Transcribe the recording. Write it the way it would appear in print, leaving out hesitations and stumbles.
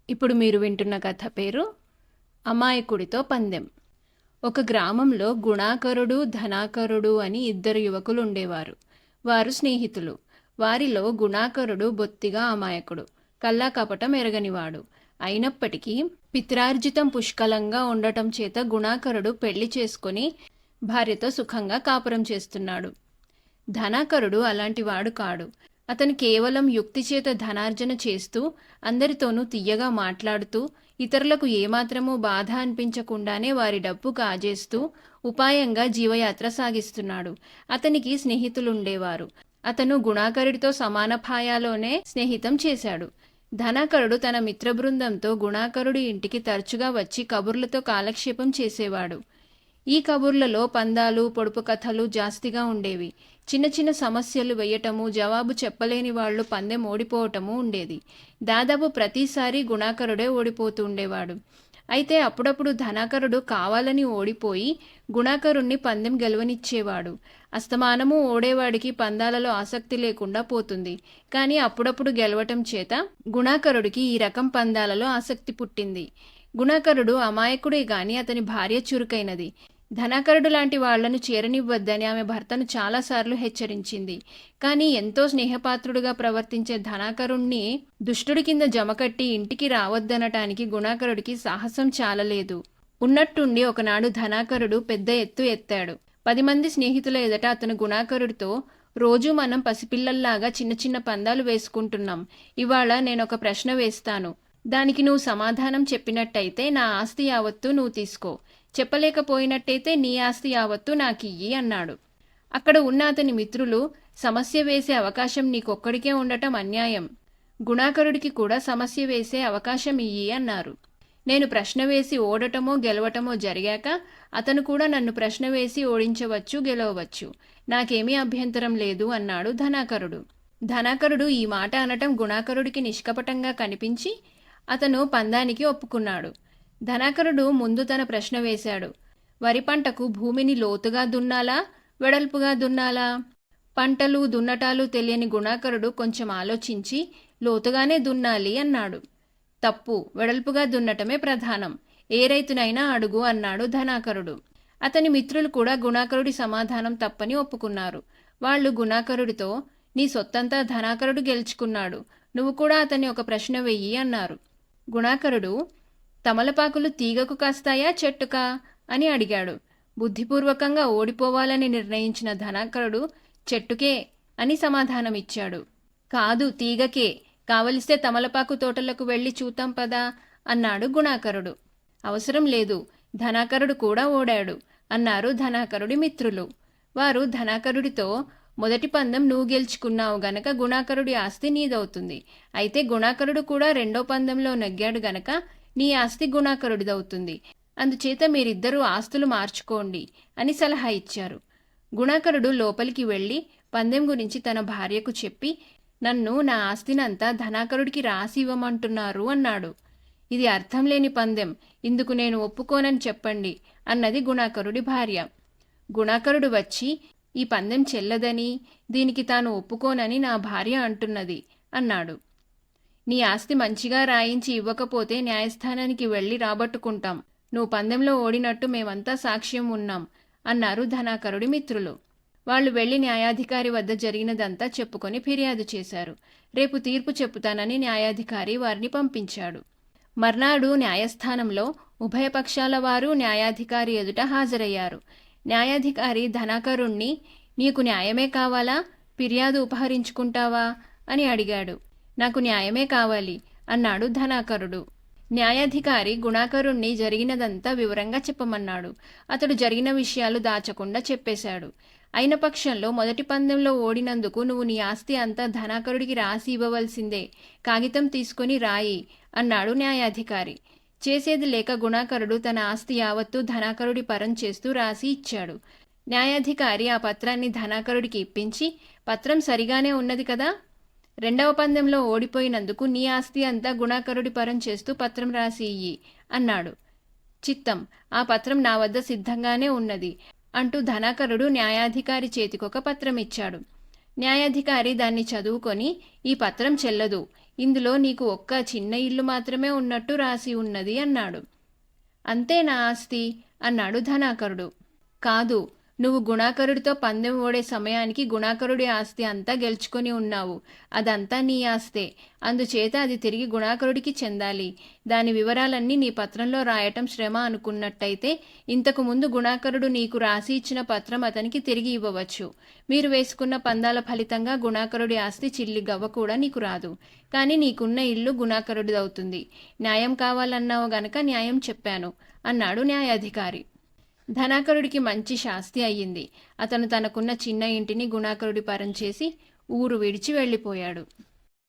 ఇప్పుడు మీరు వింటున్న కథ పేరు అమాయకుడితో పందెం. ఒక గ్రామంలో గుణాకరుడు, ధనాకరుడు అని ఇద్దరు యువకులు ఉండేవారు. వారు స్నేహితులు. వారిలో గుణాకరుడు బొత్తిగా అమాయకుడు, కల్లా కపటం ఎరగనివాడు. అయినప్పటికీ పిత్రార్జితం పుష్కలంగా ఉండటం చేత గుణాకరుడు పెళ్లి చేసుకుని భార్యతో సుఖంగా కాపురం చేస్తున్నాడు. ధనాకరుడు అలాంటివాడు కాడు. అతను కేవలం యుక్తి చేత ధనార్జన చేస్తూ, అందరితోనూ తియ్యగా మాట్లాడుతూ, ఇతరులకు ఏమాత్రమూ బాధ అనిపించకుండానే వారి డబ్బు కాజేస్తూ ఉపాయంగా జీవయాత్ర సాగిస్తున్నాడు. అతనికి స్నేహితులుండేవారు. అతను గుణాకరుడితో సమానపాయాలోనే స్నేహితం చేశాడు. ధనాకరుడు తన మిత్రబృందంతో గుణాకరుడి ఇంటికి తరచుగా వచ్చి కబుర్లతో కాలక్షేపం చేసేవాడు. ఈ కబుర్లలో పందాలు, పొడుపు కథలు జాస్తిగా ఉండేవి. చిన్న చిన్న సమస్యలు వేయటము, జవాబు చెప్పలేని వాళ్ళు పందెం ఓడిపోవటము ఉండేది. దాదాపు ప్రతిసారి గుణాకరుడే ఓడిపోతూ ఉండేవాడు. అయితే అప్పుడప్పుడు ధనాకరుడు కావాలని ఓడిపోయి గుణాకరుణ్ణి పందెం గెలవనిచ్చేవాడు. అస్తమానము ఓడేవాడికి పందాలలో ఆసక్తి లేకుండా పోతుంది. కానీ అప్పుడప్పుడు గెలవటం చేత గుణాకరుడికి ఈ రకం పందాలలో ఆసక్తి పుట్టింది. గుణాకరుడు అమాయకుడే గాని అతని భార్య చురుకైనది. ధనాకరుడు లాంటి వాళ్లను చేరనివ్వద్దని ఆమె భర్తను చాలాసార్లు హెచ్చరించింది. కానీ ఎంతో స్నేహపాత్రుడుగా ప్రవర్తించే ధనాకరుణ్ణి దుష్టుడి కింద జమకట్టి ఇంటికి రావద్దనటానికి గుణాకరుడికి సాహసం చాలలేదు. ఉన్నట్టుండి ఒకనాడు ధనాకరుడు పెద్ద ఎత్తు ఎత్తాడు. 10 మంది స్నేహితుల ఎదుట అతను గుణాకరుడితో, రోజూ మనం పసిపిల్లల్లాగా చిన్న చిన్న పందాలు వేసుకుంటున్నాం. ఇవాళ నేనొక ప్రశ్న వేస్తాను. దానికి నువ్వు సమాధానం చెప్పినట్టయితే నా ఆస్తి యావత్తు నువ్వు తీసుకో, చెప్పలేకపోయినట్టయితే నీ ఆస్తి యావత్తు నాకియ్యి అన్నాడు. అక్కడ ఉన్న అతని మిత్రులు, సమస్య వేసే అవకాశం నీకొక్కడికే ఉండటం అన్యాయం. గుణాకరుడికి కూడా సమస్య వేసే అవకాశం ఇయ్యి అన్నారు. నేను ప్రశ్న వేసి ఓడటమో గెలవటమో జరిగాక అతను కూడా నన్ను ప్రశ్న వేసి ఓడించవచ్చు, గెలవవచ్చు. నాకేమీ అభ్యంతరం లేదు అన్నాడు ధనాకరుడు. ధనాకరుడు ఈ మాట అనటం గుణాకరుడికి నిష్కపటంగా కనిపించి అతను పందానికి ఒప్పుకున్నాడు. ధనాకరుడు ముందు తన ప్రశ్న వేశాడు. వరి పంటకు భూమిని లోతుగా దున్నాలా, వెడల్పుగా దున్నాలా? పంటలు దున్నటాలు తెలియని గుణాకరుడు కొంచెం ఆలోచించి లోతుగానే దున్నాలి అన్నాడు. తప్పు, వెడల్పుగా దున్నటమే ప్రధానం. ఏ రైతునైనా అడుగు అన్నాడు ధనాకరుడు. అతని మిత్రులు కూడా గుణాకరుడి సమాధానం తప్పని ఒప్పుకున్నారు. వాళ్ళు గుణాకరుడితో, నీ సొత్తంతా ధనాకరుడు గెలుచుకున్నాడు, నువ్వు కూడా అతన్ని ఒక ప్రశ్న వెయ్యి అన్నారు. గుణాకరుడు, తమలపాకులు తీగకు కాస్తాయా, చెట్టుకా అని అడిగాడు. బుద్ధిపూర్వకంగా ఓడిపోవాలని నిర్ణయించిన ధనాకరుడు చెట్టుకే అని సమాధానమిచ్చాడు. కాదు, తీగకే. కావలిస్తే తమలపాకు తోటలకు వెళ్ళి చూతాం పదా అన్నాడు గుణాకరుడు. అవసరం లేదు, ధనాకరుడు కూడా ఓడాడు అన్నారు ధనాకరుడి మిత్రులు. వారు ధనాకరుడితో, మొదటి పందెం నువ్వు గెలుచుకున్నావు గనక గుణాకరుడి ఆస్తి నీదవుతుంది. అయితే గుణాకరుడు కూడా రెండో పందెంలో నెగ్గాడు గనక నీ ఆస్తి గుణాకరుడిదవుతుంది. అందుచేత మీరిద్దరూ ఆస్తులు మార్చుకోండి అని సలహా ఇచ్చారు. గుణాకరుడు లోపలికి వెళ్ళి పందెం గురించి తన భార్యకు చెప్పి, నన్ను నా ఆస్తినంతా ధనాకరుడికి రాసి ఇవ్వమంటున్నారు అన్నాడు. ఇది అర్థం లేని పందెం, ఇందుకు నేను ఒప్పుకోనని చెప్పండి అన్నది గుణాకరుడి భార్య. గుణాకరుడు వచ్చి, ఈ పందెం చెల్లదని, దీనికి తాను ఒప్పుకోనని నా భార్య అంటున్నది అన్నాడు. నీ ఆస్తి మంచిగా రాయించి ఇవ్వకపోతే న్యాయస్థానానికి వెళ్ళి రాబట్టుకుంటాం. నువ్వు పందెంలో ఓడినట్టు మేమంతా సాక్ష్యం ఉన్నాం అన్నారు ధనాకరుడి మిత్రులు. వాళ్ళు వెళ్లి న్యాయాధికారి వద్ద జరిగినదంతా చెప్పుకొని ఫిర్యాదు చేశారు. రేపు తీర్పు చెప్పుతానని న్యాయాధికారి వారిని పంపించాడు. మర్నాడు న్యాయస్థానంలో ఉభయపక్షాల వారు న్యాయాధికారి ఎదుట హాజరయ్యారు. న్యాయాధికారి ధనాకరుణ్ణి, నీకు న్యాయమే కావాలా, ఫిర్యాదు ఉపహరించుకుంటావా అని అడిగాడు. నాకు న్యాయమే కావాలి అన్నాడు ధనాకరుడు. న్యాయాధికారి గుణాకరుణ్ణి జరిగినదంతా వివరంగా చెప్పమన్నాడు. అతడు జరిగిన విషయాలు దాచకుండా చెప్పేశాడు. అయిన పక్షంలో మొదటి పందెంలో ఓడినందుకు నువ్వు నీ ఆస్తి అంతా ధనాకరుడికి రాసి ఇవ్వవలసిందే, కాగితం తీసుకుని రాయి అన్నాడు న్యాయాధికారి. చేసేది లేక గుణాకరుడు తన ఆస్తి యావత్తూ ధనాకరుడి పరం చేస్తూ రాసి ఇచ్చాడు. న్యాయాధికారి ఆ పత్రాన్ని ధనాకరుడికి ఇప్పించి, పత్రం సరిగానే ఉన్నది కదా, రెండవ పందెంలో ఓడిపోయినందుకు నీ ఆస్తి అంతా గుణాకరుడి పరం చేస్తూ పత్రం రాసి ఇయ్యి అన్నాడు. చిత్తం, ఆ పత్రం నా వద్ద సిద్ధంగానే ఉన్నది అంటూ ధనాకరుడు న్యాయాధికారి చేతికొక పత్రం ఇచ్చాడు. న్యాయాధికారి దాన్ని చదువుకొని, ఈ పత్రం చెల్లదు, ఇందులో నీకు ఒక్క చిన్న ఇల్లు మాత్రమే ఉన్నట్టు రాసి ఉన్నది అన్నాడు. అంతే నా ఆస్తి అన్నాడు ధనాకరుడు. కాదు, నువ్వు గుణాకరుడితో పందెం ఓడే సమయానికి గుణాకరుడి ఆస్తి అంతా గెలుచుకొని ఉన్నావు. అదంతా నీ ఆస్తే, అందుచేత అది తిరిగి గుణాకరుడికి చెందాలి. దాని వివరాలన్నీ నీ పత్రంలో రాయటం శ్రమ అనుకున్నట్టయితే ఇంతకు ముందు గుణాకరుడు నీకు రాసి ఇచ్చిన పత్రం అతనికి తిరిగి ఇవ్వవచ్చు. మీరు వేసుకున్న పందాల ఫలితంగా గుణాకరుడి ఆస్తి చిల్లి గవ్వ కూడా నీకు రాదు. కానీ నీకున్న ఇల్లు గుణాకరుడిదవుతుంది. న్యాయం కావాలన్నావు గనక న్యాయం చెప్పాను అన్నాడు న్యాయాధికారి. ధనాకరుడికి మంచి శాస్తి అయ్యింది. అతను తనకున్న చిన్న ఇంటిని గుణాకరుడి పరం చేసి ఊరు విడిచి వెళ్ళిపోయాడు.